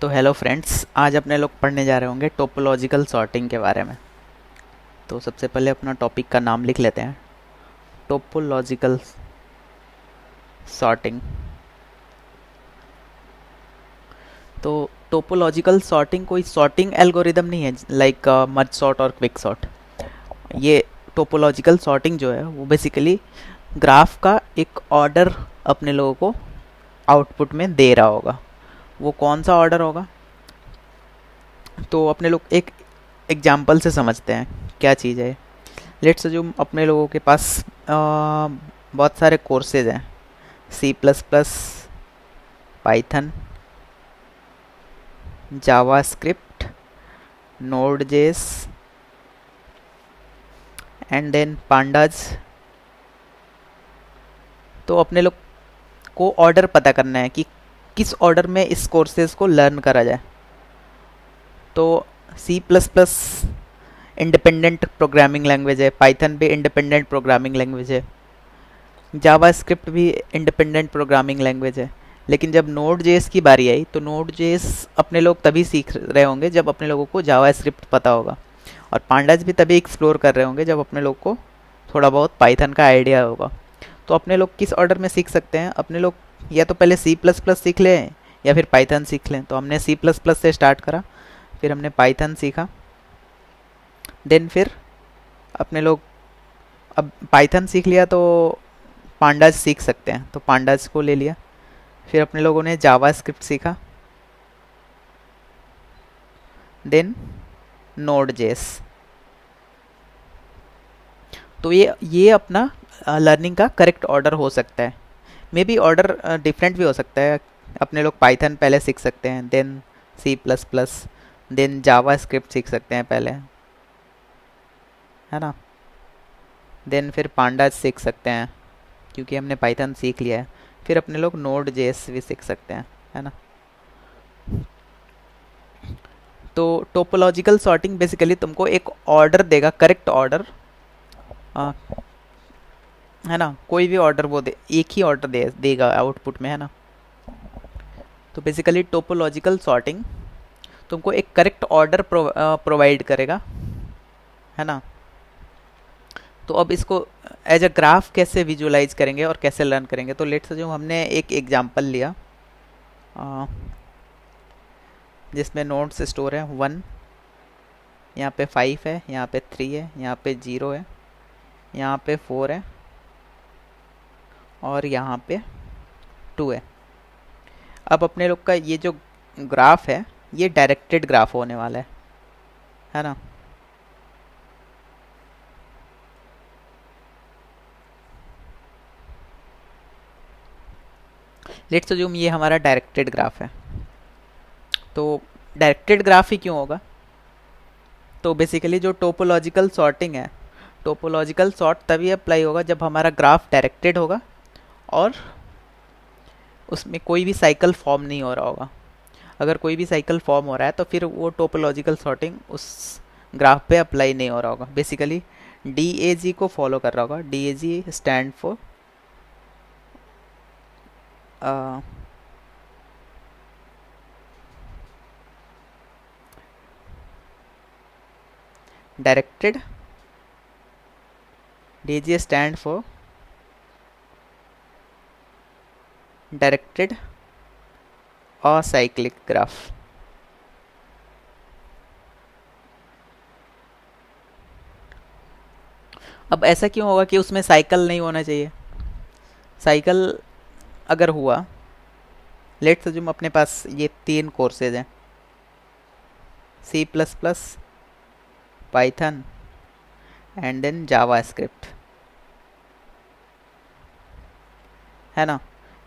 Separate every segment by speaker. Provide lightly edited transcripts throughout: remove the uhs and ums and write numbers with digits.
Speaker 1: तो hello friends, आज अपने लोग पढ़ने जा रहे होंगे टोपोलॉजिकल सॉर्टिंग के बारे में। तो सबसे पहले अपना टॉपिक का नाम लिख लेते हैं, टोपोलॉजिकल सॉर्टिंग। तो टोपोलॉजिकल सॉर्टिंग कोई सॉर्टिंग एल्गोरिदम नहीं है लाइक मर्ज सॉर्ट और क्विक सॉर्ट। ये टोपोलॉजिकल सॉर्टिंग जो है वो बेसिकली ग्राफ का एक ऑर्डर अपने लोगों को आउटपुट में दे रहा होगा। वो कौन सा ऑर्डर होगा, तो अपने लोग एक एग्जाम्पल से समझते हैं क्या चीज़ है। लेट्स अज्यूम अपने लोगों के पास बहुत सारे कोर्सेज हैं, सी प्लस प्लस, पाइथन, जावा स्क्रिप्ट, नोड जेस एंड देन पांडाज। तो अपने लोग को ऑर्डर पता करना है कि किस ऑर्डर में इस कोर्सेज को लर्न करा जाए। तो C plus plus independent programming language है, पाइथन भी इंडिपेंडेंट प्रोग्रामिंग लैंग्वेज है, जावा स्क्रिप्ट भी इंडिपेंडेंट प्रोग्रामिंग लैंग्वेज है। लेकिन जब नोड जेएस की बारी आई तो नोड जेएस अपने लोग तभी सीख रहे होंगे जब अपने लोगों को जावा स्क्रिप्ट पता होगा, और पांडाज भी तभी एक्सप्लोर कर रहे होंगे जब अपने लोग को थोड़ा बहुत पाइथन का आइडिया होगा। तो अपने लोग किस ऑर्डर में सीख सकते हैं, अपने लोग या तो पहले सी प्लस प्लस सीख लें या फिर पाइथन सीख लें। तो हमने सी प्लस प्लस से स्टार्ट करा, फिर हमने पाइथन सीखा, देन फिर अपने लोग अब पाइथन सीख लिया तो पांडाज सीख सकते हैं, तो पांडाज को ले लिया। फिर अपने लोगों ने जावा स्क्रिप्ट सीखा, देन नोड जेएस। तो ये अपना लर्निंग का करेक्ट ऑर्डर हो सकता है। मे बी ऑर्डर डिफरेंट भी हो सकता है। अपने लोग पाइथन पहले सीख सकते हैं, then C plus plus, then JavaScript सीख सकते हैं पहले, है ना। देन फिर पांडाज सीख सकते हैं क्योंकि हमने पाइथन सीख लिया है। फिर अपने लोग नोड जेएस भी सीख सकते हैं, है ना। तो टोपोलॉजिकल सॉर्टिंग बेसिकली तुमको एक ऑर्डर देगा, करेक्ट ऑर्डर, है ना। कोई भी ऑर्डर वो एक ही ऑर्डर देगा आउटपुट में, है ना। तो बेसिकली टोपोलॉजिकल सॉर्टिंग तुमको एक करेक्ट ऑर्डर प्रोवाइड करेगा, है ना। तो अब इसको एज अ ग्राफ कैसे विजुअलाइज करेंगे और कैसे लर्न करेंगे। तो लेट्स जो हमने एक एग्जांपल लिया जिसमें नोड्स स्टोर है 1, यहाँ पे 5 है, यहाँ पे 3 है, यहाँ पे 0 है, यहाँ पे 4 है और यहाँ पे 2 है। अब अपने लोग का ये जो ग्राफ है ये डायरेक्टेड ग्राफ होने वाला है ना। लेट्स अज्यूम ये हमारा डायरेक्टेड ग्राफ है। तो डायरेक्टेड ग्राफ ही क्यों होगा, तो बेसिकली जो टोपोलॉजिकल सॉर्टिंग है, टोपोलॉजिकल सॉर्ट तभी अप्लाई होगा जब हमारा ग्राफ डायरेक्टेड होगा और उसमें कोई भी साइकिल फॉर्म नहीं हो रहा होगा। अगर कोई भी साइकिल फॉर्म हो रहा है तो फिर वो टोपोलॉजिकल सॉर्टिंग उस ग्राफ पे अप्लाई नहीं हो रहा होगा। बेसिकली DAG को फॉलो कर रहा होगा। DAG stand for directed, DAG stand for directed acyclic graph. अब ऐसा क्यों होगा कि उसमें साइकिल नहीं होना चाहिए। साइकिल अगर हुआ, लेट्स अज्यूम अपने पास ये 3 कोर्सेज हैं, C plus plus, Python and then JavaScript, है ना।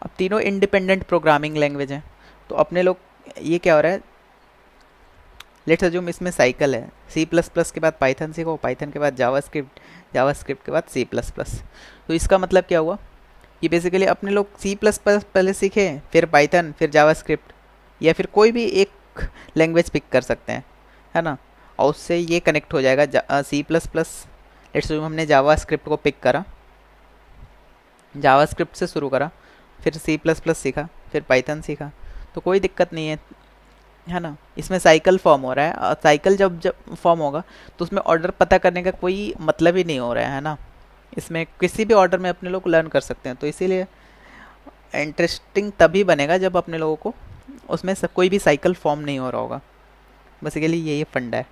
Speaker 1: अब तीनों इंडिपेंडेंट प्रोग्रामिंग लैंग्वेज हैं। तो अपने लोग ये क्या हो रहा है, लेट्स अज्यूम इसमें साइकिल है, सी प्लस प्लस के बाद पाइथन सीखो, पाइथन के बाद जावा स्क्रिप्ट, जावा स्क्रिप्ट के बाद सी प्लस प्लस। तो इसका मतलब क्या हुआ कि बेसिकली अपने लोग सी प्लस प्लस पहले सीखे, फिर पाइथन, फिर जावा स्क्रिप्ट, या फिर कोई भी एक लैंग्वेज पिक कर सकते हैं, है ना। और उससे ये कनेक्ट हो जाएगा C plus plus. Let's assume हमने जावा स्क्रिप्ट को पिक करा, जावा स्क्रिप्ट से शुरू करा, फिर सी प्लस प्लस सीखा, फिर पाइथन सीखा, तो कोई दिक्कत नहीं है। है ना, इसमें साइकिल फॉर्म हो रहा है, और साइकिल जब जब फॉर्म होगा तो उसमें ऑर्डर पता करने का कोई मतलब ही नहीं हो रहा है ना। इसमें किसी भी ऑर्डर में अपने लोग लर्न कर सकते हैं, तो इसीलिए इंटरेस्टिंग तभी बनेगा जब अपने लोगों को उसमें सब कोई भी साइकिल फॉर्म नहीं हो रहा होगा। बेसिकली यही फंडा है।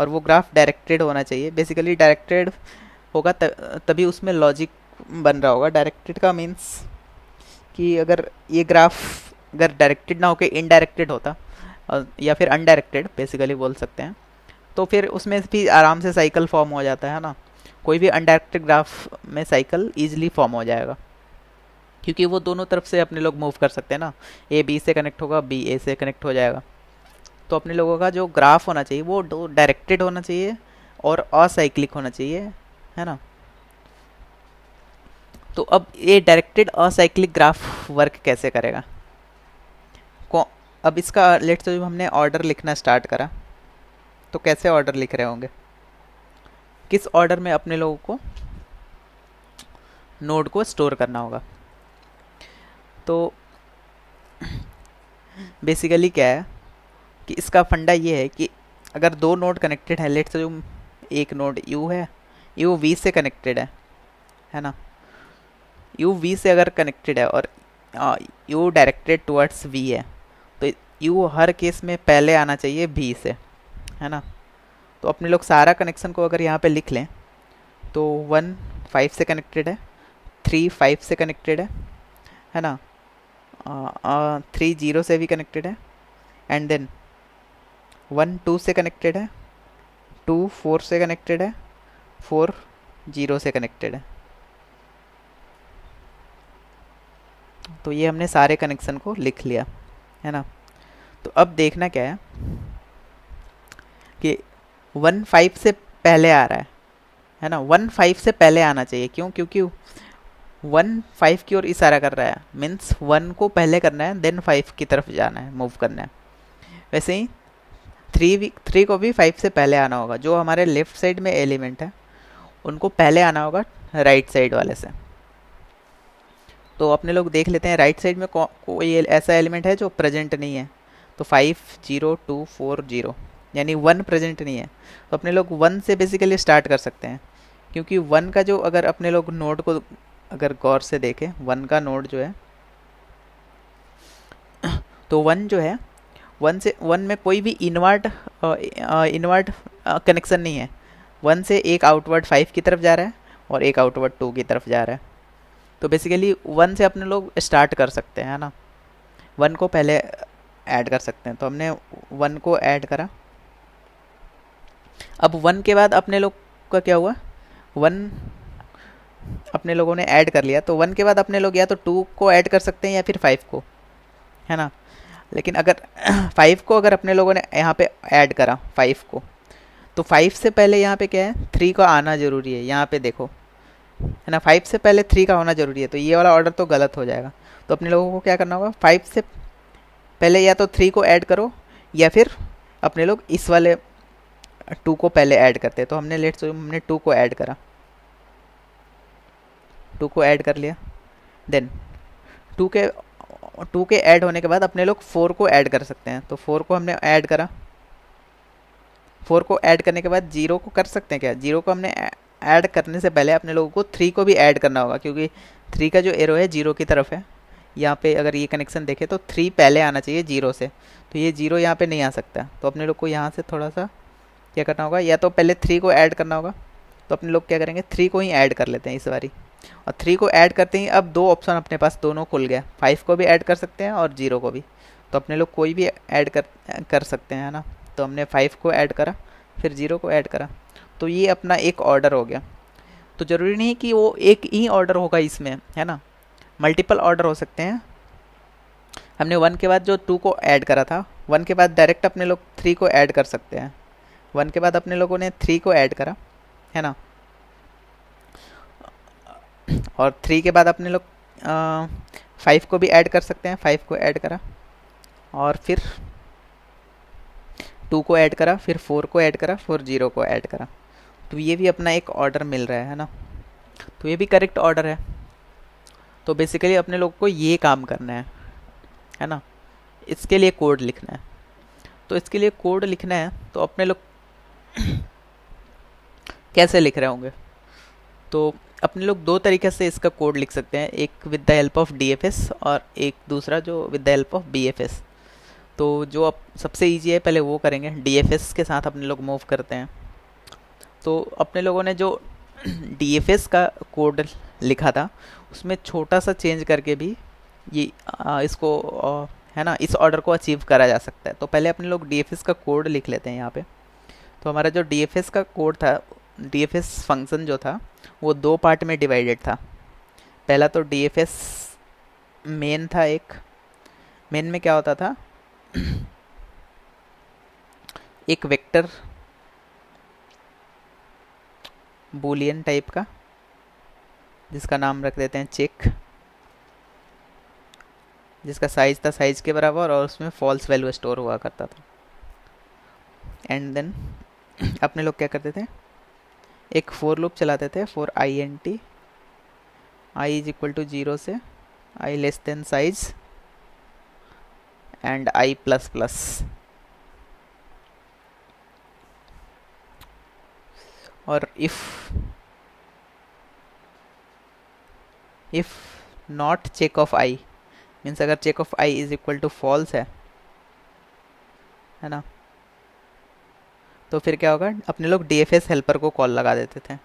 Speaker 1: और वो ग्राफ डायरेक्टेड होना चाहिए, बेसिकली डायरेक्टेड होगा तभी उसमें लॉजिक बन रहा होगा। डायरेक्टेड का मीन्स कि अगर ये ग्राफ अगर डायरेक्टेड ना होकर इनडायरेक्टेड होता, या फिर अनडायरेक्टेड बेसिकली बोल सकते हैं, तो फिर उसमें भी आराम से साइकिल फॉर्म हो जाता है ना। कोई भी अनडायरेक्टेड ग्राफ में साइकिल ईजिली फॉर्म हो जाएगा, क्योंकि वो दोनों तरफ से अपने लोग मूव कर सकते हैं ना। ए बी से कनेक्ट होगा, बी ए से कनेक्ट हो जाएगा। तो अपने लोगों का जो ग्राफ होना चाहिए वो डायरेक्टेड होना चाहिए और असाइक्लिक होना चाहिए, है ना। तो अब ये डायरेक्टेड असाइक्लिक ग्राफ वर्क कैसे करेगा? अब इसका लेट्स जो हमने ऑर्डर लिखना स्टार्ट करा, तो कैसे ऑर्डर लिख रहे होंगे, किस ऑर्डर में अपने लोगों को नोड को स्टोर करना होगा? तो बेसिकली क्या है कि इसका फंडा ये है कि अगर दो नोड कनेक्टेड है, लेट्स जो एक नोड यू है, यू वी से कनेक्टेड है ना। यू वी से अगर कनेक्टेड है और यू डायरेक्टेड टुवर्ड्स वी है, तो यू हर केस में पहले आना चाहिए वी से, है ना। तो अपने लोग सारा कनेक्शन को अगर यहाँ पे लिख लें, तो 1 5 से कनेक्टेड है, 3 5 से कनेक्टेड है ना, 3 0 से भी कनेक्टेड है, एंड देन 1 2 से कनेक्टेड है, 2 4 से कनेक्टेड है, 4 0 से कनेक्टेड है। तो ये हमने सारे कनेक्शन को लिख लिया, है ना। तो अब देखना क्या है कि 1 5 से पहले आ रहा है ना। 1 5 से पहले आना चाहिए, क्यों? क्योंकि 1 5 की ओर इशारा कर रहा है, मीन्स 1 को पहले करना है, देन 5 की तरफ जाना है, मूव करना है। वैसे ही 3 को भी 5 से पहले आना होगा। जो हमारे लेफ्ट साइड में एलिमेंट है उनको पहले आना होगा राइट साइड वाले से। तो अपने लोग देख लेते हैं राइट साइड में कोई ऐसा एलिमेंट है जो प्रेजेंट नहीं है। तो 5 0 2 4 0, यानी 1 प्रेजेंट नहीं है। तो अपने लोग 1 से बेसिकली स्टार्ट कर सकते हैं, क्योंकि 1 का जो अगर अपने लोग नोड को अगर गौर से देखें, 1 का नोड जो है, तो 1 जो है 1 में कोई भी इनवर्ट कनेक्शन नहीं है। 1 से एक आउटवर्ड 5 की तरफ जा रहा है और एक आउटवर्ड 2 की तरफ जा रहा है। तो बेसिकली 1 से अपने लोग स्टार्ट कर सकते हैं, है ना। 1 को पहले ऐड कर सकते हैं, तो हमने 1 को ऐड करा। अब 1 के बाद अपने लोग का क्या हुआ, 1 अपने लोगों ने ऐड कर लिया, तो 1 के बाद अपने लोग या तो 2 को ऐड कर सकते हैं या फिर 5 को, है ना। लेकिन अगर 5 को अगर अपने लोगों ने यहाँ पे ऐड करा 5 को, तो 5 से पहले यहाँ पे क्या है, 3 का आना ज़रूरी है। यहाँ पे देखो, है ना, 5 से पहले 3 का होना ज़रूरी है, तो ये वाला ऑर्डर तो गलत हो जाएगा। तो अपने लोगों को क्या करना होगा, 5 से पहले या तो 3 को ऐड करो, या फिर अपने लोग इस वाले 2 को पहले ऐड करते हैं। तो हमने लेट्स हमने 2 को ऐड करा, 2 को ऐड कर लिया। देन 2 के ऐड होने के बाद अपने लोग 4 को ऐड कर सकते हैं। तो 4 को हमने ऐड करा। 4 को ऐड करने के बाद 0 को कर सकते हैं क्या, 0 को हमने ऐड करने से पहले अपने लोगों को 3 को भी ऐड करना होगा, क्योंकि 3 का जो एरो है 0 की तरफ है। यहाँ पे अगर ये कनेक्शन देखें तो 3 पहले आना चाहिए 0 से, तो ये 0 यहाँ पे नहीं आ सकता। तो अपने लोग को यहाँ से थोड़ा सा क्या करना होगा, या तो पहले 3 को ऐड करना होगा। तो अपने लोग क्या करेंगे, 3 को ही ऐड कर लेते हैं इस बारी। और 3 को ऐड करते ही अब 2 ऑप्शन अपने पास दोनों खुल गया, 5 को भी ऐड कर सकते हैं और 0 को भी। तो अपने लोग कोई भी ऐड कर सकते हैं, है ना। तो हमने 5 को ऐड करा, फिर 0 को ऐड करा, तो ये अपना एक ऑर्डर हो गया। तो ज़रूरी नहीं कि वो एक ही ऑर्डर होगा इसमें, है ना, मल्टीपल ऑर्डर हो सकते हैं। हमने 1 के बाद जो 2 को ऐड करा था, 1 के बाद डायरेक्ट अपने लोग 3 को ऐड कर सकते हैं। 1 के बाद अपने लोगों ने 3 को ऐड करा, है ना, और 3 के बाद अपने लोग 5 को भी ऐड कर सकते हैं। 5 को ऐड करा और फिर 2 को ऐड करा, फिर 4 को ऐड करा, फिर 0 को ऐड करा। तो ये भी अपना एक ऑर्डर मिल रहा है ना। तो ये भी करेक्ट ऑर्डर है। तो बेसिकली अपने लोग को ये काम करना है ना, इसके लिए कोड लिखना है। तो इसके लिए कोड लिखना है तो अपने लोग कैसे लिख रहे होंगे? तो अपने लोग दो तरीके से इसका कोड लिख सकते हैं, एक with the help of DFS और एक दूसरा जो with the help of BFS। तो जो अब सबसे ईजी है पहले वो करेंगे, DFS के साथ अपने लोग मूव करते हैं। तो अपने लोगों ने जो DFS का कोड लिखा था उसमें छोटा सा चेंज करके भी ये इसको है ना, इस ऑर्डर को अचीव करा जा सकता है। तो पहले अपने लोग DFS का कोड लिख लेते हैं यहाँ पे। तो हमारा जो DFS का कोड था, DFS फंक्शन जो था वो दो पार्ट में डिवाइडेड था। पहला तो DFS मेन था, एक मेन में क्या होता था एक वेक्टर बूलियन टाइप का जिसका नाम रख देते हैं चेक, जिसका साइज था साइज के बराबर और उसमें फॉल्स वैल्यू स्टोर हुआ करता था। एंड देन अपने लोग क्या करते थे, एक फॉर लूप चलाते थे for int i is equal to 0 से i less than size and i plus plus. और if not check of i means अगर check of i is equal to false है ना, तो फिर क्या होगा, अपने लोग DFS हेल्पर को कॉल लगा देते थे।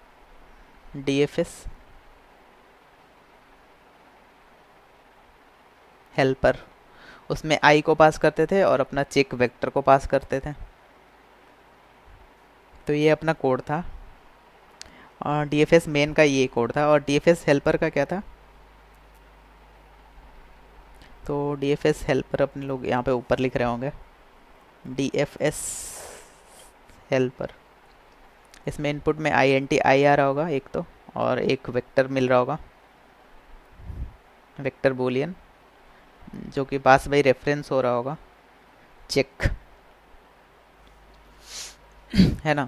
Speaker 1: DFS हेल्पर, उसमें i को पास करते थे और अपना चेक वेक्टर को पास करते थे। तो ये अपना कोड था और DFS मेन का ये कोड था। और DFS हेल्पर का क्या था, तो DFS हेल्पर अपने लोग यहाँ पे ऊपर लिख रहे होंगे, DFS हेल्पर। इसमें इनपुट में int i आ रहा होगा एक तो, और एक वेक्टर मिल रहा होगा, वेक्टर बूलियन, जो कि पास बाई रेफरेंस हो रहा होगा चेक, है ना।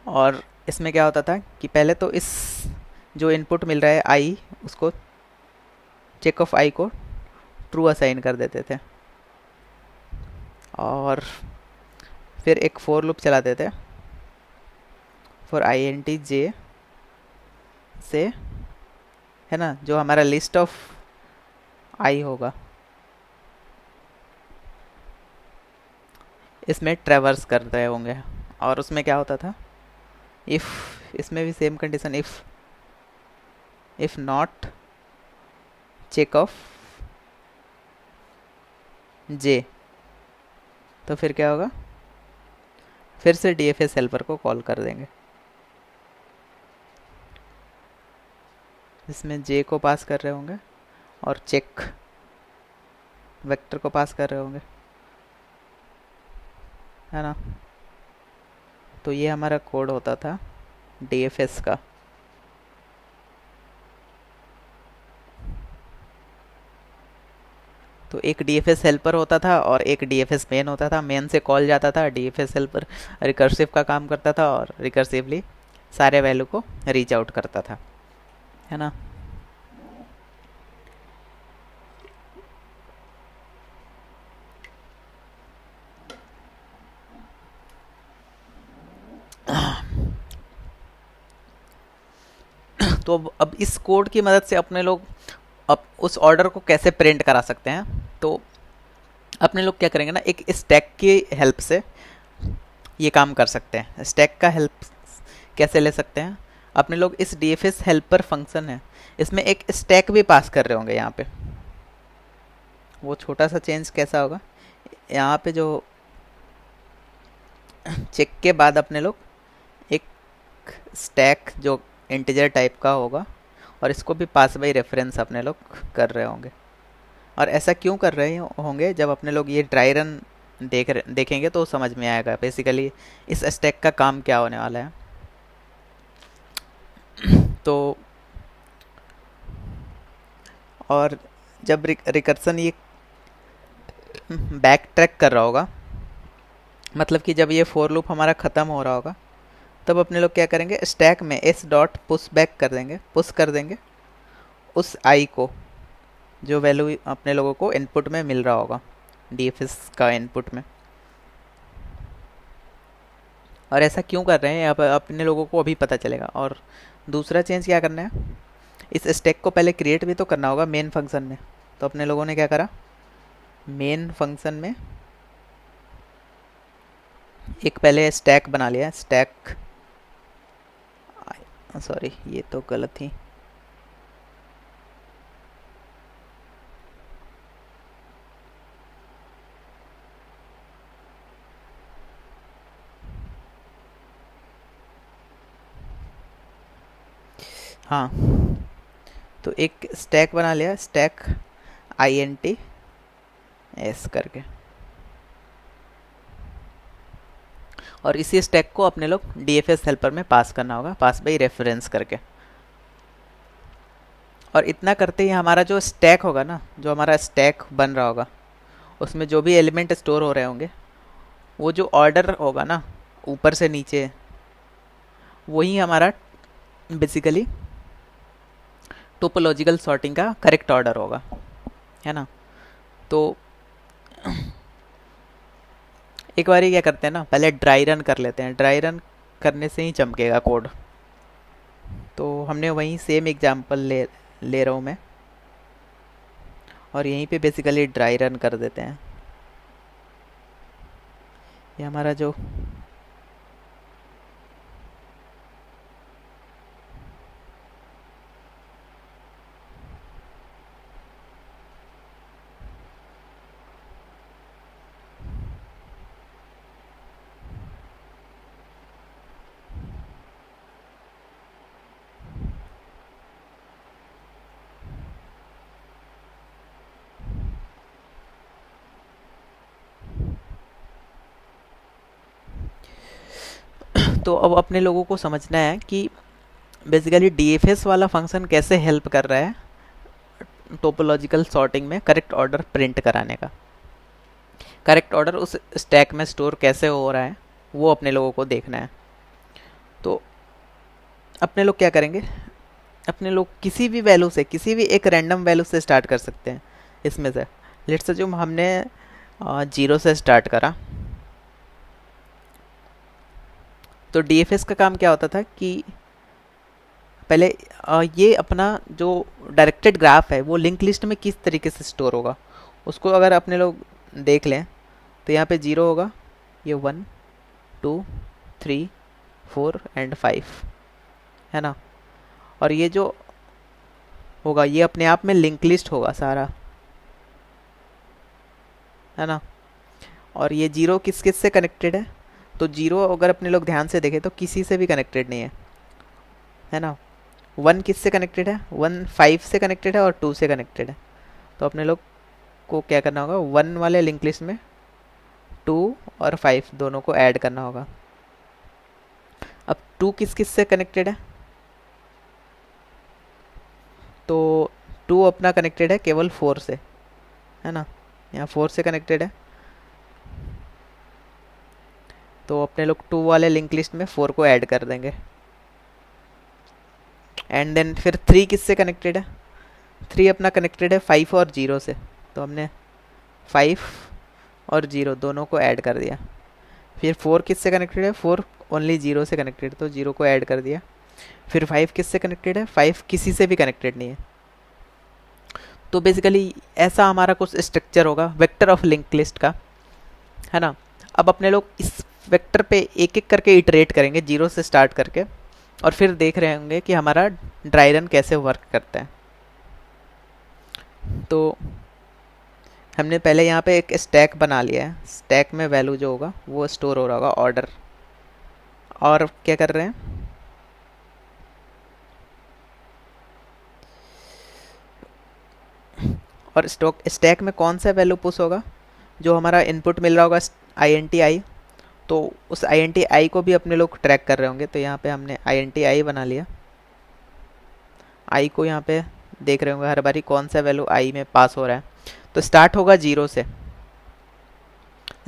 Speaker 1: और इसमें क्या होता था कि पहले तो इस जो इनपुट मिल रहा है i, उसको चेक ऑफ i को ट्रू असाइन कर देते थे और फिर एक फॉर लूप चलाते थे फॉर int j से, है ना, जो हमारा लिस्ट ऑफ i होगा इसमें ट्रैवर्स कर रहे होंगे। और उसमें क्या होता था, इफ़, इसमें भी same condition, if not check of j, तो फिर क्या होगा, फिर से DFS हेल्पर को कॉल कर देंगे। इसमें j को पास कर रहे होंगे और चेक वेक्टर को पास कर रहे होंगे, है ना। तो ये हमारा कोड होता था DFS का। तो एक DFS हेल्पर होता था और एक DFS मेन होता था। मेन से कॉल जाता था, DFS हेल्पर रिकर्सिव का काम करता था और रिकर्सिवली सारे वैल्यू को रीच आउट करता था, है ना। तो अब इस कोड की मदद से अपने लोग अब उस ऑर्डर को कैसे प्रिंट करा सकते हैं। तो अपने लोग क्या करेंगे ना, एक स्टैक की हेल्प से ये काम कर सकते हैं। स्टैक का हेल्प कैसे ले सकते हैं, अपने लोग इस DFS हेल्पर फंक्शन है, इसमें एक स्टैक भी पास कर रहे होंगे यहाँ पे। वो छोटा सा चेंज कैसा होगा, यहाँ पे जो चेक के बाद अपने लोग एक स्टैक जो इंटीजर टाइप का होगा और इसको भी पास बाई रेफरेंस अपने लोग कर रहे होंगे। और ऐसा क्यों कर रहे होंगे, जब अपने लोग ये ड्राई रन देखेंगे तो समझ में आएगा बेसिकली इस स्टैक का काम क्या होने वाला है। तो और जब रिकर्सन ये बैक ट्रैक कर रहा होगा, मतलब कि जब ये फॉर लूप हमारा ख़त्म हो रहा होगा, तब अपने लोग क्या करेंगे, स्टैक में s डॉट पुश बैक कर देंगे, पुश कर देंगे उस i को जो वैल्यू अपने लोगों को इनपुट में मिल रहा होगा DFS का इनपुट में। और ऐसा क्यों कर रहे हैं अब अपने लोगों को अभी पता चलेगा। और दूसरा चेंज क्या करना है, इस स्टैक को पहले क्रिएट भी तो करना होगा मेन फंक्शन में। तो अपने लोगों ने क्या करा, मेन फंक्शन में एक पहले स्टैक बना लिया, स्टैक, सॉरी ये तो गलत थी, हाँ। तो एक स्टैक बना लिया, स्टैक INT S करके, और इसी स्टैक को अपने लोग DFS हेल्पर में पास करना होगा, पास बाई रेफरेंस करके। और इतना करते ही हमारा जो स्टैक होगा ना, जो हमारा स्टैक बन रहा होगा, उसमें जो भी एलिमेंट स्टोर हो रहे होंगे, वो जो ऑर्डर होगा ना ऊपर से नीचे, वही हमारा बेसिकली टोपोलॉजिकल सॉर्टिंग का करेक्ट ऑर्डर होगा, है ना। तो एक बार क्या करते हैं ना, पहले ड्राई रन कर लेते हैं, ड्राई रन करने से ही चमकेगा कोड। तो हमने वहीं सेम एग्जांपल ले रहा हूँ मैं, और यहीं पे बेसिकली ड्राई रन कर देते हैं। ये हमारा जो तो अब अपने लोगों को समझना है कि बेसिकली DFS वाला फंक्शन कैसे हेल्प कर रहा है टोपोलॉजिकल सॉर्टिंग में करेक्ट ऑर्डर प्रिंट कराने का। करेक्ट ऑर्डर उस स्टैक में स्टोर कैसे हो रहा है वो अपने लोगों को देखना है। तो अपने लोग क्या करेंगे, अपने लोग किसी भी वैल्यू से, किसी भी एक रैंडम वैल्यू से स्टार्ट कर सकते हैं इसमें से। लेट्स से जो हमने 0 से स्टार्ट करा, तो DFS का काम क्या होता था कि पहले ये अपना जो डायरेक्टेड ग्राफ है वो लिंक लिस्ट में किस तरीके से स्टोर होगा उसको अगर अपने लोग देख लें, तो यहाँ पे 0 होगा, ये 1 2 3 4 एंड 5, है ना। और ये जो होगा ये अपने आप में लिंक लिस्ट होगा सारा, है ना। और ये 0 किस किस से कनेक्टेड है, तो 0 अगर अपने लोग ध्यान से देखें तो किसी से भी कनेक्टेड नहीं है ना। 1 किस से कनेक्टेड है, 1 5 से कनेक्टेड है और 2 से कनेक्टेड है। तो अपने लोग को क्या करना होगा, 1 वाले लिंक लिस्ट में 2 और 5 दोनों को ऐड करना होगा। अब 2 किस किस से कनेक्टेड है, तो 2 अपना कनेक्टेड है केवल 4 से, है ना, यहाँ 4 से कनेक्टेड है। तो अपने लोग 2 वाले लिंक लिस्ट में 4 को ऐड कर देंगे। एंड देन फिर 3 किससे कनेक्टेड है, 3 अपना कनेक्टेड है 5 और 0 से, तो हमने 5 और 0 दोनों को ऐड कर दिया। फिर 4 किससे कनेक्टेड है, 4 ओनली 0 से कनेक्टेड, तो 0 को ऐड कर दिया। फिर 5 किससे कनेक्टेड है, 5 किसी से भी कनेक्टेड नहीं है। तो बेसिकली ऐसा हमारा कुछ स्ट्रक्चर होगा वेक्टर ऑफ लिंक लिस्ट का, है ना। अब अपने लोग इस वेक्टर पे एक एक करके इटरेट करेंगे 0 से स्टार्ट करके, और फिर देख रहे होंगे कि हमारा ड्राई रन कैसे वर्क करता है। तो हमने पहले यहाँ पे एक स्टैक बना लिया है, स्टैक में वैल्यू जो होगा वो स्टोर हो रहा होगा ऑर्डर। और क्या कर रहे हैं, और स्टैक में कौन सा वैल्यू पुश होगा, जो हमारा इनपुट मिल रहा होगा INT I, तो उस INT I को भी अपने लोग ट्रैक कर रहे होंगे। तो यहाँ पे हमने INT I बना लिया, I को यहाँ पे देख रहे होंगे हर बारी कौन सा वैल्यू I में पास हो रहा है। तो स्टार्ट होगा 0 से,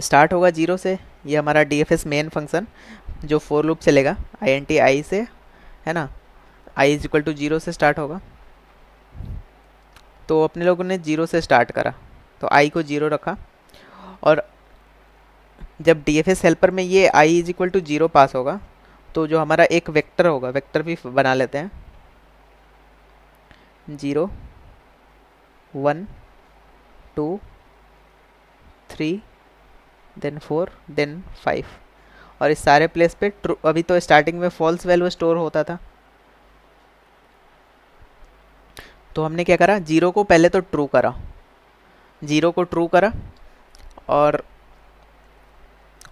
Speaker 1: स्टार्ट होगा 0 से, ये हमारा DFS मेन फंक्शन जो फोर लूप चलेगा INT I से, है ना। I इज इक्वल टू 0 से स्टार्ट होगा। तो अपने लोगों ने 0 से स्टार्ट करा, तो I को 0 रखा, और जब DFS हेल्पर में ये I इज इक्वल टू 0 पास होगा तो जो हमारा एक वेक्टर होगा, वेक्टर भी बना लेते हैं, 0 1 2 3 देन 4 देन 5, और इस सारे प्लेस पे ट्रू, अभी तो स्टार्टिंग में फॉल्स वैल्यू स्टोर होता था, तो हमने क्या करा, 0 को पहले तो ट्रू करा, 0 को ट्रू करा, और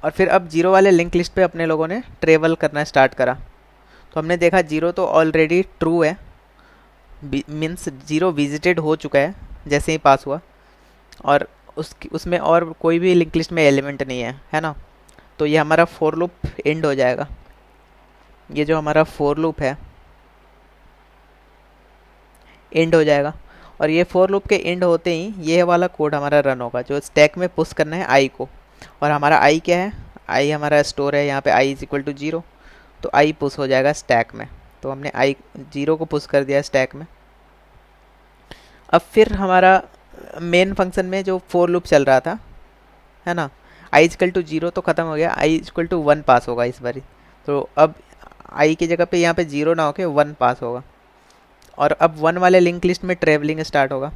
Speaker 1: फिर अब 0 वाले लिंक लिस्ट पे अपने लोगों ने ट्रेवल करना स्टार्ट करा। तो हमने देखा 0 तो ऑलरेडी ट्रू है, मीन्स 0 विजिटेड हो चुका है जैसे ही पास हुआ, और उसमें और कोई भी लिंक लिस्ट में एलिमेंट नहीं है ना। तो ये हमारा फोर लूप एंड हो जाएगा। ये जो हमारा फोर लूप है एंड हो जाएगा, और ये फोर लूप के एंड होते ही ये वाला कोड हमारा रन होगा, जो स्टैक में पुश करना है आई को। और हमारा आई क्या है, आई हमारा स्टोर है, यहाँ पे आई इज इक्वल टू 0, तो आई पुश हो जाएगा स्टैक में। तो हमने आई 0 को पुश कर दिया स्टैक में। अब फिर हमारा मेन फंक्शन में जो फोर लूप चल रहा था, है ना, आई इज इक्वल टू 0 तो ख़त्म हो गया, आई इज इक्वल टू 1 पास होगा इस बारी। तो अब आई की जगह पे यहाँ पे 0 ना होके 1 पास होगा, और अब 1 वाले लिंक लिस्ट में ट्रेवलिंग स्टार्ट होगा।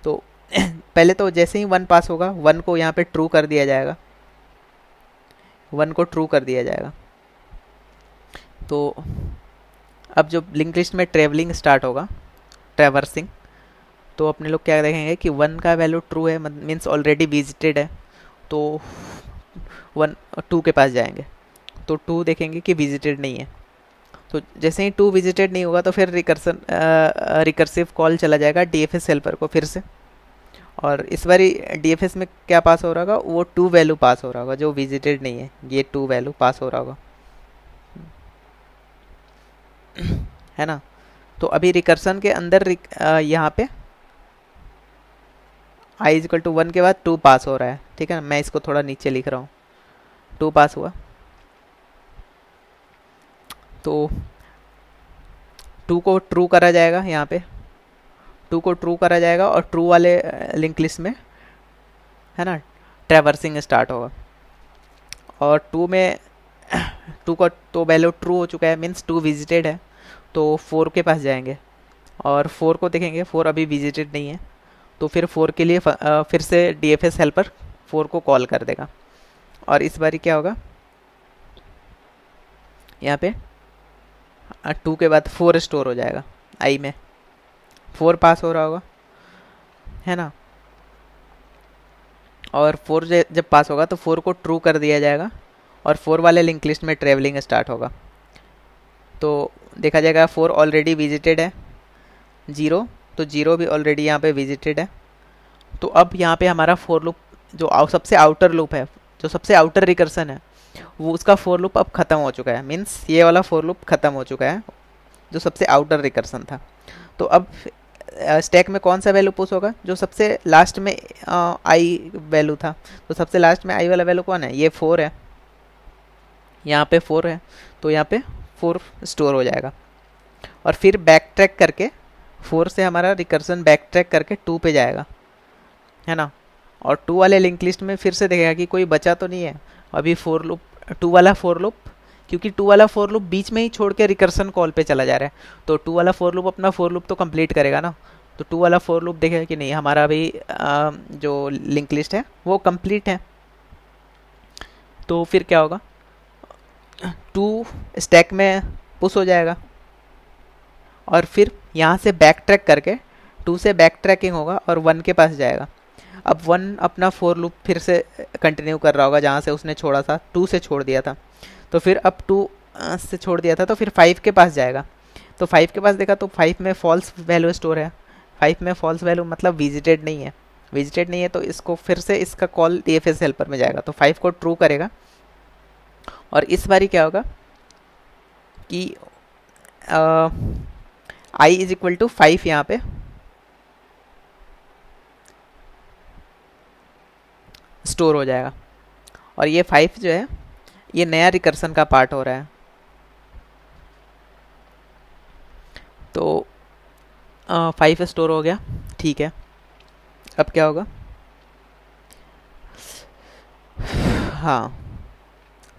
Speaker 1: तो पहले तो जैसे ही 1 पास होगा 1 को यहाँ पे ट्रू कर दिया जाएगा, 1 को ट्रू कर दिया जाएगा। तो अब जो लिंक लिस्ट में ट्रेवलिंग स्टार्ट होगा, ट्रेवर्सिंग, तो अपने लोग क्या देखेंगे कि 1 का वैल्यू ट्रू है, मीन्स ऑलरेडी विजिटेड है, तो 2 के पास जाएंगे, तो 2 देखेंगे कि विजिटेड नहीं है। तो जैसे ही 2 विजिटेड नहीं होगा तो फिर रिकर्सिव कॉल चला जाएगा DFS हेल्पर को फिर से, और इस बारी DFS में क्या पास हो रहा होगा, वो 2 वैल्यू पास हो रहा होगा जो विजिटेड नहीं है, ये 2 वैल्यू पास हो रहा होगा, है ना। तो अभी रिकर्सन के अंदर यहाँ पे i इज इक्वल टू 1 के बाद 2 पास हो रहा है, ठीक है ना। मैं इसको थोड़ा नीचे लिख रहा हूँ, 2 पास हुआ, तो 2 को ट्रू करा जाएगा, यहाँ पे 2 को ट्रू करा जाएगा, और ट्रू वाले लिंक लिस्ट में, है ना, ट्रैवर्सिंग स्टार्ट होगा। और 2 में 2 का तो वैल्यू ट्रू हो चुका है, मीन्स 2 विजिटेड है, तो 4 के पास जाएंगे, और 4 को देखेंगे 4 अभी विजिटेड नहीं है, तो फिर 4 के लिए फिर से DFS हेल्पर 4 को कॉल कर देगा। और इस बारी क्या होगा, यहाँ पे 2 के बाद 4 स्टोर हो जाएगा, आई में 4 पास हो रहा होगा, है ना। और 4 जब पास होगा तो 4 को ट्रू कर दिया जाएगा, और 4 वाले लिंक लिस्ट में ट्रेवलिंग स्टार्ट होगा। तो देखा जाएगा 4 ऑलरेडी विजिटेड है, 0 तो 0 भी ऑलरेडी यहाँ पे विजिटेड है। तो अब यहाँ पे हमारा फोर लूप जो सबसे आउटर लूप है, जो सबसे आउटर रिकर्सन है, वो उसका फोर लूप अब ख़त्म हो चुका है, मीन्स ये वाला फोर लूप ख़त्म हो चुका है जो सबसे आउटर रिकर्सन था। तो अब स्टैक में कौन सा वैल्यू पुश होगा, जो सबसे लास्ट में आई वैल्यू था। तो सबसे लास्ट में आई वाला वैल्यू कौन है, ये 4 है, यहाँ पे 4 है, तो यहाँ पे 4 स्टोर हो जाएगा। और फिर बैक ट्रैक करके 4 से हमारा रिकर्सन बैक ट्रैक करके 2 पे जाएगा, है ना। और 2 वाले लिंक लिस्ट में फिर से देखेगा कि कोई बचा तो नहीं है अभी फोर लूप, 2 वाला फोर लूप, क्योंकि 2 वाला फोर लूप बीच में ही छोड़ के रिकर्सन कॉल पे चला जा रहा है, तो 2 वाला फोर लूप अपना फोर लूप तो कंप्लीट करेगा ना। तो 2 वाला फोर लूप देखेगा कि नहीं हमारा अभी जो लिंक लिस्ट है वो कंप्लीट है, तो फिर क्या होगा, 2 स्टैक में पुश हो जाएगा, और फिर यहाँ से बैक ट्रैक करके 2 से बैक ट्रैकिंग होगा और 1 के पास जाएगा। अब 1 अपना फोर लूप फिर से कंटिन्यू कर रहा होगा जहाँ से उसने छोड़ा था, 2 से छोड़ दिया था, तो फिर अब 2 से छोड़ दिया था, तो फिर 5 के पास जाएगा। तो 5 के पास देखा तो 5 में फॉल्स वैल्यू स्टोर है, 5 में फॉल्स वैल्यू मतलब विजिटेड नहीं है, विजिटेड नहीं है, तो इसको फिर से इसका कॉल DFS हेल्पर में जाएगा, तो 5 को ट्रू करेगा। और इस बारी क्या होगा कि i इज इक्वल टू 5 यहाँ पे स्टोर हो जाएगा, और ये 5 जो है ये नया रिकर्सन का पार्ट हो रहा है। तो 5 स्टोर हो गया, ठीक है। अब क्या होगा, हाँ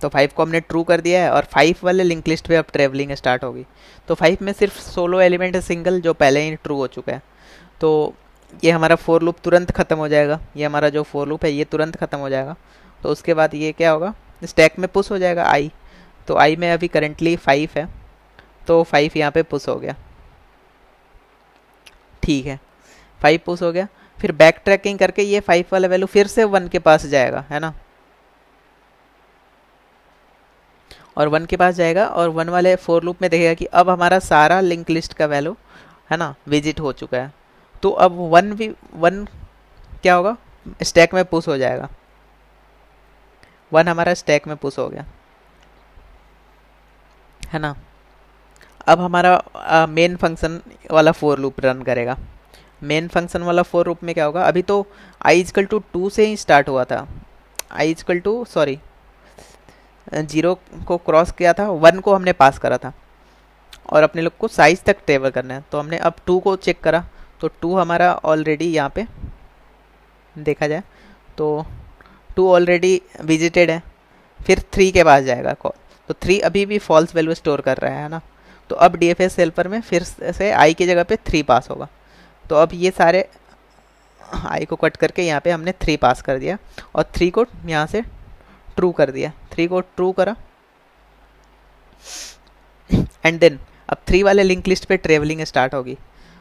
Speaker 1: तो 5 को हमने ट्रू कर दिया है और 5 वाले लिंक लिस्ट पे अब ट्रेवलिंग स्टार्ट होगी। तो 5 में सिर्फ सोलो एलिमेंट है सिंगल, जो पहले ही ट्रू हो चुका है। तो ये हमारा फोर लूप तुरंत ख़त्म हो जाएगा, ये हमारा जो फोर लूप है ये तुरंत ख़त्म हो जाएगा। तो उसके बाद ये क्या होगा, स्टैक में पुश हो जाएगा आई। तो आई में अभी करेंटली 5 है, तो 5 यहाँ पे पुश हो गया। ठीक है, 5 पुश हो गया। फिर बैक ट्रैकिंग करके ये 5 वाला वैल्यू फिर से 1 के पास जाएगा, है ना, और 1 के पास जाएगा और 1 वाले फोर लूप में देखेगा कि अब हमारा सारा लिंक लिस्ट का वैल्यू, है ना, विजिट हो चुका है। तो अब 1 क्या होगा, स्टैक में पुश हो जाएगा। 1 हमारा स्टैक में पुश हो गया, है ना। अब हमारा मेन फंक्शन वाला फोर लूप रन करेगा। मेन फंक्शन वाला फोर लूप में क्या होगा, अभी तो i इजकल टू 2 से ही स्टार्ट हुआ था। i इजकल टू 0 को क्रॉस किया था, 1 को हमने पास करा था और अपने लोग को साइज तक ट्रेवल करना है। तो हमने अब 2 को चेक करा, तो 2 हमारा ऑलरेडी यहाँ पे देखा जाए तो 2 ऑलरेडी विजिटेड है। फिर 3 के पास जाएगा कॉल, तो 3 अभी भी फॉल्स वैल्यू स्टोर कर रहा है ना। तो अब DFS हेल्पर में फिर से i की जगह पे 3 पास होगा। तो अब ये सारे i को कट करके यहाँ पे हमने 3 पास कर दिया और 3 को यहाँ से ट्रू कर दिया। 3 को ट्रू करा एंड देन अब 3 वाले लिंक लिस्ट पे ट्रेवलिंग स्टार्ट होगी।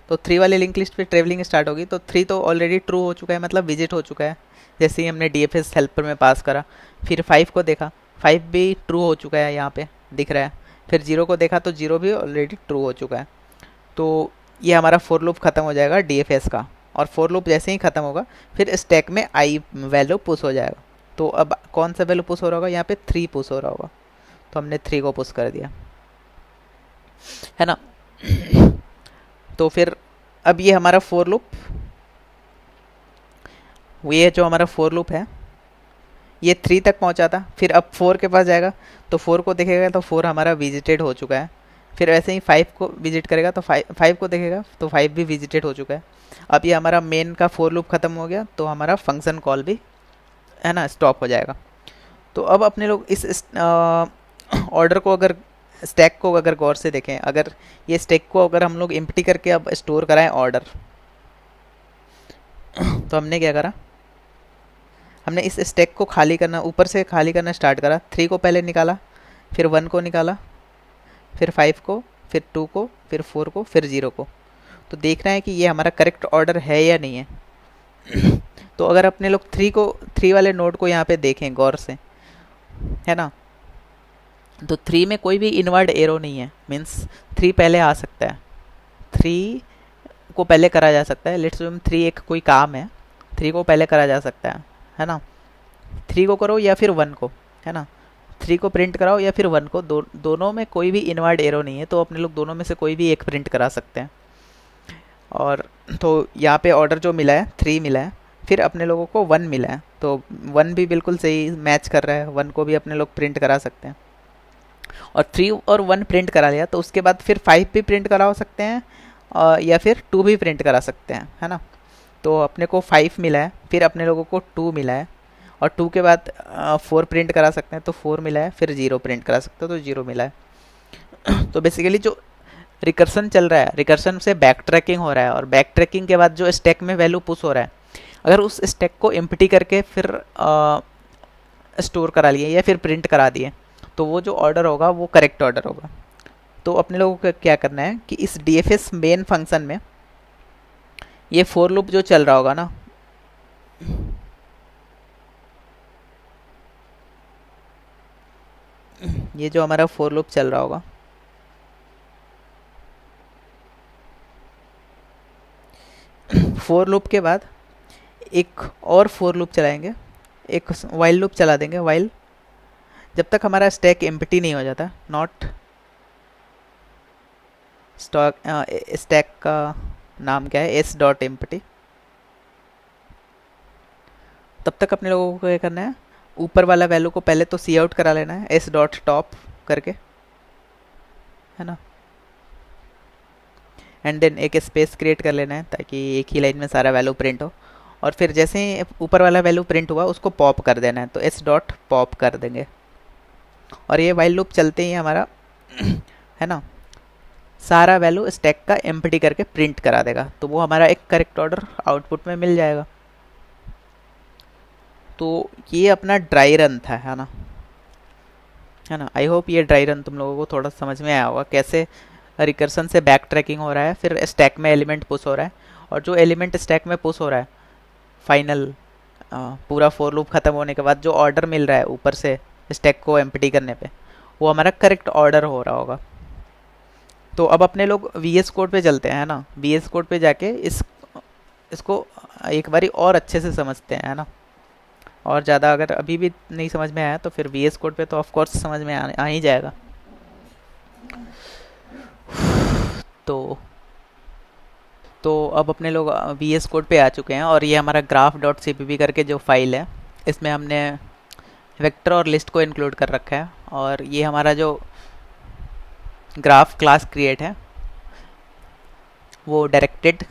Speaker 1: तो 3 वाले लिंक लिस्ट पे ट्रेवलिंग स्टार्ट होगी, तो 3 तो ऑलरेडी ट्रू हो चुका है, मतलब विजिट हो चुका है, जैसे ही हमने DFS हेल्पर में पास करा। फिर 5 को देखा, 5 भी ट्रू हो चुका है, यहाँ पे दिख रहा है। फिर 0 को देखा तो 0 भी ऑलरेडी ट्रू हो चुका है। तो ये हमारा फोर लूप ख़त्म हो जाएगा DFS का, और फोर लूप जैसे ही ख़त्म होगा फिर स्टैक में i वैल्यू पुश हो जाएगा। तो अब कौन सा वैल्यू पुश हो रहा होगा, यहाँ पे 3 पुश हो रहा होगा, तो हमने 3 को पुश कर दिया, है ना। तो फिर अब ये हमारा फोर लूप, ये जो हमारा फोर लूप है ये 3 तक पहुंचा था। फिर अब 4 के पास जाएगा तो 4 को देखेगा तो 4 हमारा विजिटेड हो चुका है। फिर ऐसे ही 5 को विजिट करेगा तो 5 को देखेगा तो 5 भी विजिटेड हो चुका है। अब ये हमारा मेन का फोर लूप ख़त्म हो गया, तो हमारा फंक्शन कॉल भी, है ना, स्टॉप हो जाएगा। तो अब अपने लोग इस ऑर्डर को, अगर स्टैक को अगर गौर से देखें, अगर ये स्टैक को अगर हम लोग एम्प्टी करके अब स्टोर कराएं ऑर्डर, तो हमने क्या करा, हमने इस स्टैक को खाली करना, ऊपर से खाली करना स्टार्ट करा। 3 को पहले निकाला, फिर 1 को निकाला, फिर 5 को, फिर 2 को, फिर 4 को, फिर 0 को। तो देखना है कि ये हमारा करेक्ट ऑर्डर है या नहीं है। तो अगर अपने लोग 3 वाले नोड को यहाँ पे देखें गौर से, है ना, तो 3 में कोई भी इनवर्ड एरो नहीं है, मीन्स 3 पहले आ सकता है, 3 को पहले करा जा सकता है। लेट्स 3 एक कोई काम है, 3 को पहले करा जा सकता है ना। 3 को करो या फिर 1 को, है ना, 3 को प्रिंट कराओ या फिर 1 को, दोनों में कोई भी इनवर्ड एरो नहीं है, तो अपने लोग दोनों में से कोई भी एक प्रिंट करा सकते हैं। और तो यहाँ पे ऑर्डर जो मिला है 3 मिला है, फिर अपने लोगों को 1 मिला है, तो 1 भी बिल्कुल सही मैच कर रहा है, 1 को भी अपने लोग प्रिंट करा सकते हैं। और 3 और 1 प्रिंट करा लिया, तो उसके बाद फिर 5 भी प्रिंट करा सकते हैं या फिर 2 भी प्रिंट करा सकते हैं, है ना। तो अपने को 5 मिला है, फिर अपने लोगों को 2 मिला है, और 2 के बाद 4 प्रिंट करा सकते हैं, तो 4 मिला है, फिर 0 प्रिंट करा सकते हैं, तो 0 मिला है। तो बेसिकली जो रिकर्सन चल रहा है, रिकर्सन से बैक ट्रैकिंग हो रहा है, और बैक ट्रैकिंग के बाद जो स्टैक में वैल्यू पुश हो रहा है, अगर उस स्टैक को एम्प्टी करके फिर स्टोर करा लिए या फिर प्रिंट करा दिए, तो वो जो ऑर्डर होगा वो करेक्ट ऑर्डर होगा। तो अपने लोगों को क्या करना है कि इस DFS मेन फंक्शन में ये फोर लूप जो चल रहा होगा ना, ये जो हमारा फोर लूप चल रहा होगा, फोर लूप के बाद एक और फोर लूप चलाएंगे, एक वाइल लूप चला देंगे, वाइल जब तक हमारा स्टैक एम्प्टी नहीं हो जाता, नॉट स्टैक का नाम क्या है, s.empty, तब तक अपने लोगों को क्या करना है, ऊपर वाला वैल्यू को पहले तो सी आउट करा लेना है s.top करके, है ना, एंड देन एक स्पेस क्रिएट कर लेना है ताकि एक ही लाइन में सारा वैल्यू प्रिंट हो। और फिर जैसे ही ऊपर वाला वैल्यू प्रिंट हुआ उसको पॉप कर देना है, तो s.pop कर देंगे, और ये वाइल लूप चलते ही हमारा है ना सारा वैल्यू स्टैक का एम्प्टी करके प्रिंट करा देगा, तो वो हमारा एक करेक्ट ऑर्डर आउटपुट में मिल जाएगा। तो ये अपना ड्राई रन था, है ना। आई होप ये ड्राई रन तुम लोगों को थोड़ा समझ में आया होगा, कैसे रिकर्सन से बैक ट्रैकिंग हो रहा है, फिर स्टैक में एलिमेंट पुश हो रहा है, और जो एलिमेंट स्टैक में पुश हो रहा है फाइनल पूरा फॉर लूप ख़त्म होने के बाद जो ऑर्डर मिल रहा है ऊपर से स्टैक को एम्प्टी करने पे, वो हमारा करेक्ट ऑर्डर हो रहा होगा। तो अब अपने लोग VS कोड पे चलते हैं, है ना। VS कोड पे जाके इसको एक बारी और अच्छे से समझते हैं, है ना। और ज़्यादा अगर अभी भी नहीं समझ में आया तो फिर VS कोड पे तो ऑफ कोर्स समझ में आ ही जाएगा। तो अब अपने लोग VS कोड पे आ चुके हैं, और ये हमारा graph.cpp करके जो फाइल है, इसमें हमने वेक्टर और लिस्ट को इंक्लूड कर रखा है। और ये हमारा जो ग्राफ क्लास क्रिएट है वो directed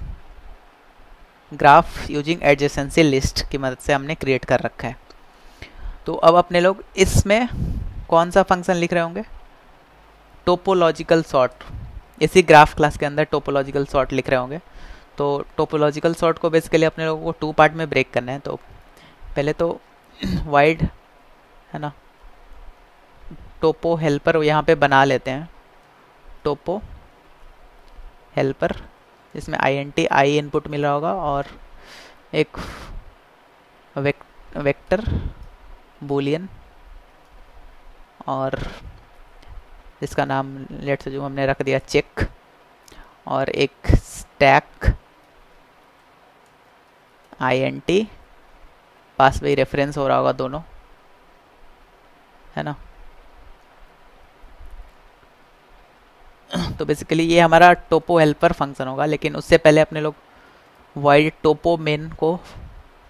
Speaker 1: graph using adjacency list की मदद से हमने क्रिएट कर रखा है। तो अब अपने लोग इसमें कौन सा फंक्शन लिख रहे होंगे, टोपोलॉजिकल सॉर्ट। इसी ग्राफ क्लास के अंदर टोपोलॉजिकल सॉर्ट लिख रहे होंगे। तो टोपोलॉजिकल सॉर्ट को बेसिकली अपने लोगों को 2 पार्ट में ब्रेक करना है। तो पहले तो वाइड, है ना, टोपो हेल्पर यहाँ पे बना लेते हैं, टोपो हेल्पर, जिसमें int आई इनपुट मिल रहा होगा, और एक वेक्टर बूलियन, और इसका नाम लेट से जो हमने रख दिया चेक, और एक स्टैक int, पास में ही रेफरेंस हो रहा होगा दोनों, है ना। तो बेसिकली ये हमारा टोपो हेल्पर फंक्शन होगा, लेकिन उससे पहले अपने लोग वाइड टोपो मेन को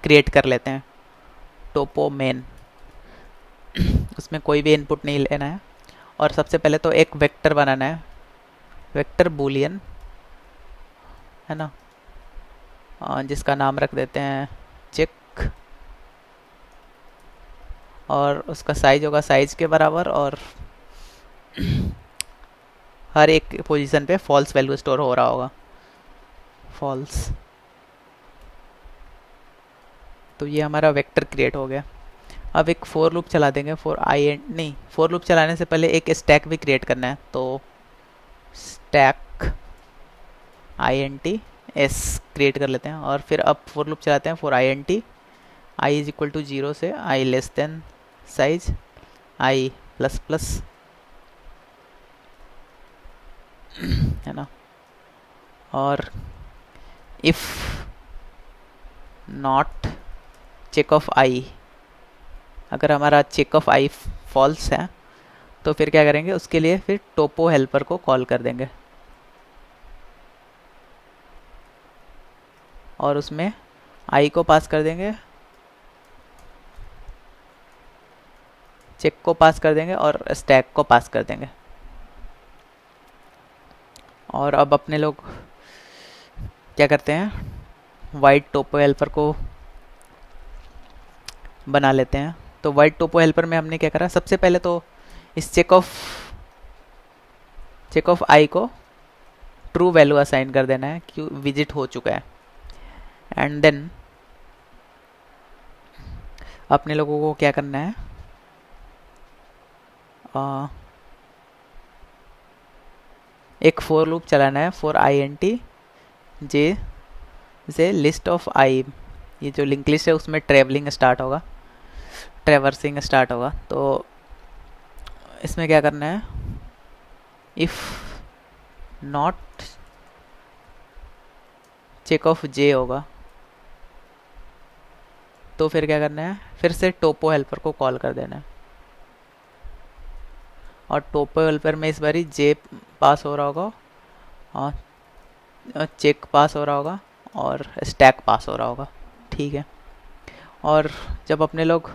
Speaker 1: क्रिएट कर लेते हैं। टोपो मेन, उसमें कोई भी इनपुट नहीं लेना है, और सबसे पहले तो एक वेक्टर बनाना है, वेक्टर बूलियन, है ना, जिसका नाम रख देते हैं चेक, और उसका साइज होगा साइज के बराबर, और हर एक पोजीशन पे फॉल्स वैल्यू स्टोर हो रहा होगा, फॉल्स। तो ये हमारा वेक्टर क्रिएट हो गया। अब एक फॉर लूप चला देंगे, फॉर लूप चलाने से पहले एक स्टैक भी क्रिएट करना है। तो स्टैक int s क्रिएट कर लेते हैं, और फिर अब फॉर लूप चलाते हैं for int i is equal to 0 से i less than size i plus plus, है ना। और if not check of i, अगर हमारा चेक ऑफ i फॉल्स है तो फिर क्या करेंगे, उसके लिए फिर टोपो हेल्पर को कॉल कर देंगे, और उसमें i को पास कर देंगे, चेक को पास कर देंगे, और स्टैक को पास कर देंगे। और अब अपने लोग क्या करते हैं, वाइड टोपो हेल्पर को बना लेते हैं। तो वाइड टोपो हेल्पर में हमने क्या करा, सबसे पहले तो इस चेक ऑफ आई को ट्रू वैल्यू असाइन कर देना है कि विजिट हो चुका है। एंड देन अपने लोगों को क्या करना है, एक फॉर लूप चलाना है फॉर int जे से लिस्ट ऑफ आई, ये जो लिंक लिस्ट है उसमें ट्रेवलिंग स्टार्ट होगा, ट्रेवर्सिंग स्टार्ट होगा। तो इसमें क्या करना है, इफ नॉट चेक ऑफ जे होगा, तो फिर क्या करना है, फिर से टोपो हेल्पर को कॉल कर देना है, और टोपो हेल्पर में इस बारी जे पास हो रहा होगा, और चेक पास हो रहा होगा, और स्टैक पास हो रहा होगा, ठीक है। और जब अपने लोग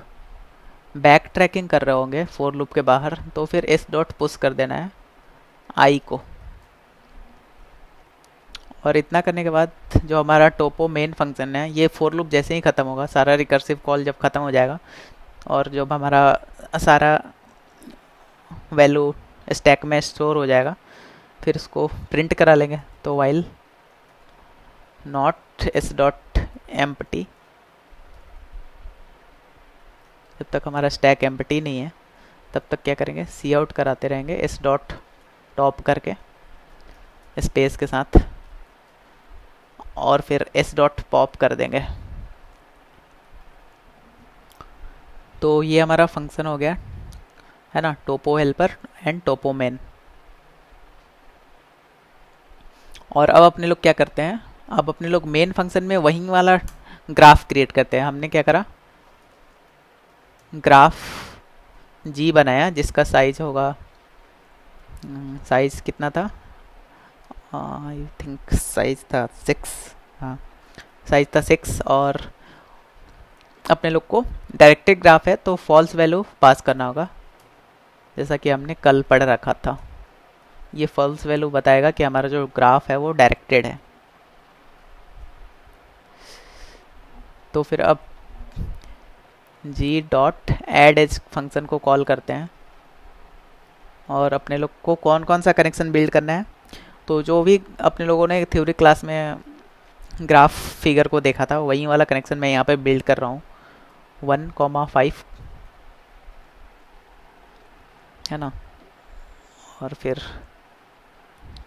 Speaker 1: बैक ट्रैकिंग कर रहे होंगे फॉर लूप के बाहर, तो फिर एस डॉट पुश कर देना है आई को, और इतना करने के बाद जो हमारा टोपो मेन फंक्शन है, ये फॉर लूप जैसे ही ख़त्म होगा, सारा रिकर्सिव कॉल जब ख़त्म हो जाएगा, और जब हमारा सारा वैल्यू स्टैक में स्टोर हो जाएगा, फिर उसको प्रिंट करा लेंगे। तो while not S dot empty, जब तक हमारा स्टैक एम्प्टी नहीं है तब तक क्या करेंगे, सी आउट कराते रहेंगे एस डॉट टॉप करके स्पेस के साथ, और फिर एस डॉट पॉप कर देंगे। तो ये हमारा फंक्शन हो गया है ना, टोपो हेल्पर एंड टोपो मेन। और अब अपने लोग क्या करते हैं, अब अपने लोग मेन फंक्शन में वही वाला ग्राफ क्रिएट करते हैं। हमने क्या करा, ग्राफ जी बनाया जिसका साइज होगा, साइज कितना था, आई थिंक साइज था 6, हाँ साइज था 6। और अपने लोग को डायरेक्टेड ग्राफ है तो फॉल्स वैल्यू पास करना होगा, जैसा कि हमने कल पढ़ रखा था। ये फॉल्स वैल्यू बताएगा कि हमारा जो ग्राफ है वो डायरेक्टेड है। तो फिर अब जी डॉट एड एज फंक्शन को कॉल करते हैं, और अपने लोग को कौन कौन सा कनेक्शन बिल्ड करना है, तो जो भी अपने लोगों ने थ्योरी क्लास में ग्राफ फिगर को देखा था वही वाला कनेक्शन मैं यहाँ पे बिल्ड कर रहा हूँ। 1,5 है ना, और फिर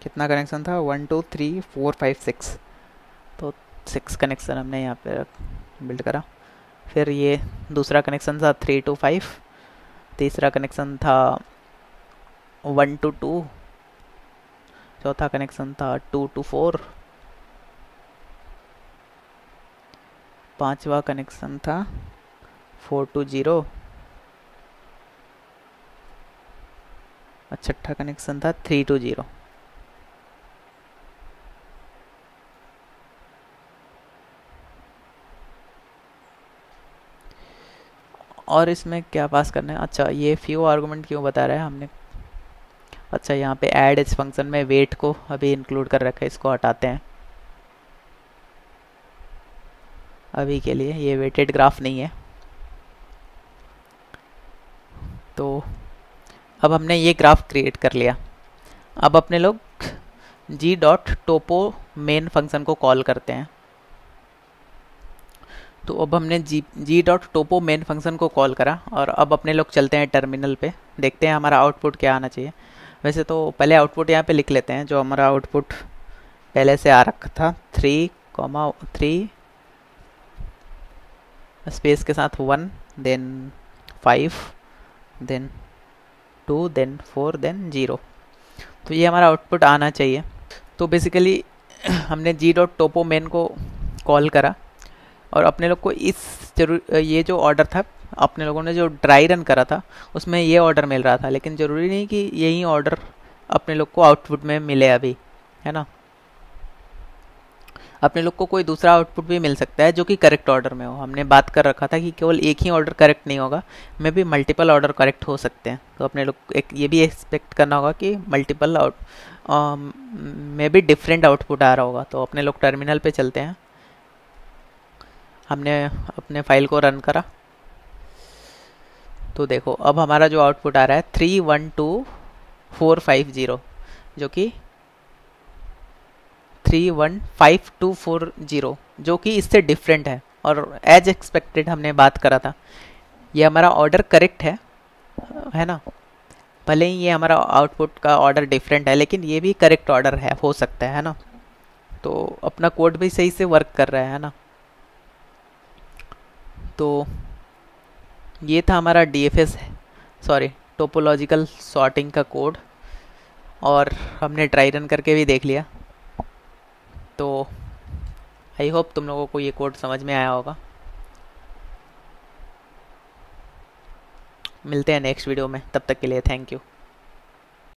Speaker 1: कितना कनेक्शन था, 1 2 3 4 5 6, तो 6 कनेक्शन हमने यहाँ पे बिल्ड करा। फिर ये दूसरा कनेक्शन था 3 to 5, तीसरा कनेक्शन था 1 to 2, चौथा कनेक्शन था 2 to 4, पांचवा कनेक्शन था 4 to 0, और छठा कनेक्शन था 3 to 0। और इसमें क्या पास करना है, अच्छा ये फ्यू आर्गुमेंट क्यों बता रहा है हमने, अच्छा यहाँ पे ऐड इस फंक्शन में वेट को अभी इंक्लूड कर रखा है, इसको हटाते हैं अभी के लिए, ये वेटेड ग्राफ नहीं है। तो अब हमने ये ग्राफ क्रिएट कर लिया। अब अपने लोग जी डॉट टोपो मेन फंक्शन को कॉल करते हैं। तो अब हमने जी डॉट टोपो मेन फंक्शन को कॉल करा, और अब अपने लोग चलते हैं टर्मिनल पे, देखते हैं हमारा आउटपुट क्या आना चाहिए। वैसे तो पहले आउटपुट यहाँ पे लिख लेते हैं, जो हमारा आउटपुट पहले से आ रखा था, 3,3 स्पेस के साथ 1 देन 5 देन 2 देन 4 देन 0। तो ये हमारा आउटपुट आना चाहिए। तो बेसिकली हमने जी डॉट टोपो मेन को कॉल करा, और अपने लोग को ये जो ऑर्डर था अपने लोगों ने जो ड्राई रन करा था उसमें ये ऑर्डर मिल रहा था, लेकिन ज़रूरी नहीं कि यही ऑर्डर अपने लोग को आउटपुट में मिले अभी, है ना। अपने लोग को कोई दूसरा आउटपुट भी मिल सकता है जो कि करेक्ट ऑर्डर में हो। हमने बात कर रखा था कि केवल एक ही ऑर्डर करेक्ट नहीं होगा, में भी मल्टीपल ऑर्डर करेक्ट हो सकते हैं। तो अपने लोग एक ये भी एक्सपेक्ट करना होगा कि मल्टीपल में भी डिफरेंट आउटपुट आ रहा होगा। तो अपने लोग टर्मिनल पे चलते हैं, हमने अपने फाइल को रन करा, तो देखो अब हमारा जो आउटपुट आ रहा है 312,450, जो कि 315,240, जो कि इससे डिफरेंट है। और एज एक्सपेक्टेड हमने बात करा था, ये हमारा ऑर्डर करेक्ट है ना। भले ही ये हमारा आउटपुट का ऑर्डर डिफरेंट है, लेकिन ये भी करेक्ट ऑर्डर है, हो सकता है ना। तो अपना कोड भी सही से वर्क कर रहा है ना। तो ये था हमारा DFS टोपोलॉजिकल सॉर्टिंग का कोड, और हमने ट्राई रन करके भी देख लिया। तो आई होप तुम लोगों को ये कोड समझ में आया होगा। मिलते हैं नेक्स्ट वीडियो में, तब तक के लिए थैंक यू।